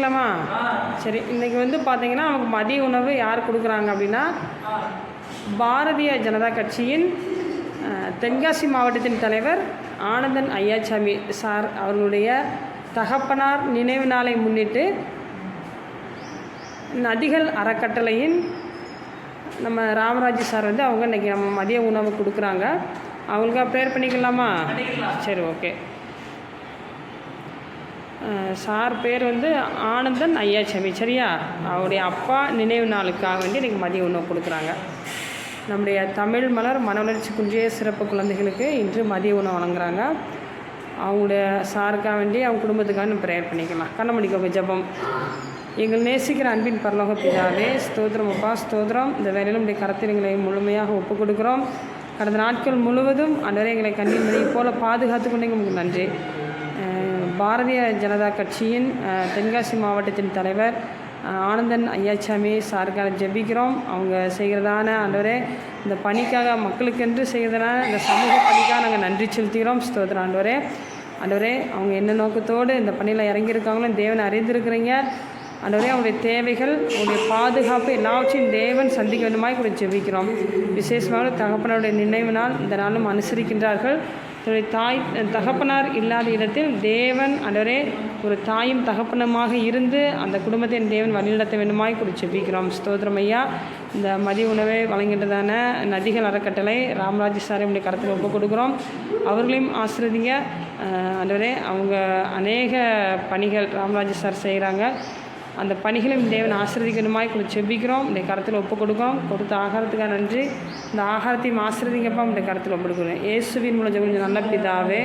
பண்ணிக்கலாமா? சரி, இன்றைக்கி வந்து பார்த்திங்கன்னா நமக்கு மதிய உணவு யார் கொடுக்குறாங்க அப்படின்னா, பாரதிய ஜனதா கட்சியின் தென்காசி மாவட்டத்தின் தலைவர் ஆனந்தன் ஐயாச்சாமி சார் அவர்களுடைய தகப்பனார் நினைவு நாளை முன்னிட்டு நதிகள் அறக்கட்டளையின் நம்ம ராமராஜ் சார் வந்து அவங்க இன்றைக்கி நம்ம மதிய உணவு கொடுக்குறாங்க. அவங்களுக்காக ப்ரேயர் பண்ணிக்கலாமா? சரி, ஓகே. சார் பேர் வந்து ஆனந்தன் ஐயாச்சாமி, சரியா? அவருடைய அப்பா நினைவு நாளுக்காக வேண்டி இன்றைக்கி மதிய உணவு கொடுக்குறாங்க. நம்முடைய தமிழ் மலர் மனவளர்ச்சி குன்றிய சிறப்பு குழந்தைகளுக்கு இன்று மதிய உணவு வழங்குறாங்க. அவங்களுடைய சாருக்காக வேண்டி அவங்க குடும்பத்துக்காக நம்ம ப்ரேயர் பண்ணிக்கலாம். கண்ணமணிக்கோங்க ஜெபம். எங்கள் நேசிக்கிற அன்பின் பரலோக பிதாவே, ஸ்தோத்திரம் அப்பா, ஸ்தோத்திரம். இந்த வேலையில் நம்முடைய கரத்தில் எங்களை முழுமையாக ஒப்புக் கொடுக்குறோம். கடந்த நாட்கள் முழுவதும் அன்றரை எங்களை கண்ணீர் மணியை போல பாதுகாத்து கொண்டே உங்களுக்கு நன்றி. பாரதிய ஜனதா கட்சியின் தென்காசி மாவட்டத்தின் தலைவர் ஆனந்தன் ஐயாச்சாமி சாருக்காக ஜெபிக்கிறோம். அவங்க செய்கிறதான ஆண்டவரே இந்த பணிக்காக, மக்களுக்கென்று செய்கிறதான இந்த சமூக பணிக்காக நாங்கள் நன்றி செலுத்துகிறோம். ஸ்தோத்திரம் ஆண்டவரே. ஆண்டவரே, அவங்க என்ன நோக்கத்தோடு இந்த பணியில் இறங்கியிருக்காங்களோ தேவனை அறிந்திருக்கிறீங்க. ஆண்டவரே, அவங்களுடைய தேவைகள், அவங்களுடைய பாதுகாப்பு எல்லாவற்றையும் தேவன் சந்திக்க வேண்டுமாய் கூட ஜெபிக்கிறோம். விசேஷமாக தகப்பனுடைய நினைவு நாள் இந்த நாளும் அனுசரிக்கின்றார்கள். தகப்பனார் இல்லாத இடத்தில் தேவன் ஆண்டவரே ஒரு தாயும் தகப்பனுமாக இருந்து அந்த குடும்பத்தை தேவன் வழிநடத்த வேண்டுமாய் கூட ஜெபிக்கிறோம். ஸ்தோத்திரம் ஐயா. இந்த மதிய உணவை வழங்குகின்றதான நதிகள் அறக்கட்டளை ராமராஜ் சாரை உடைய கருத்தில் ஒப்புக் கொடுக்குறோம். அவர்களையும் ஆசிர்வதிங்க ஆண்டவரே. அவங்க அநேக பணிகள் ராமராஜ் சார் செய்கிறாங்க. அந்த பணிகளையும் தேவன் ஆசிர்வதிக்கணுமாய் கூட செபிக்கிறோம். இந்த கருத்தில் ஒப்புக் கொடுக்கிறோம். கொடுத்த ஆகாரத்துக்காக நன்றி. இந்த ஆகாரத்தையும் ஆசிர்வதிங்கப்பா இந்த கருத்தில் ஒப்புக் கொடுக்குறேன். இயேசுவின் மூலம் ஜெபிக்கிறோம் நல்ல பிதாவே.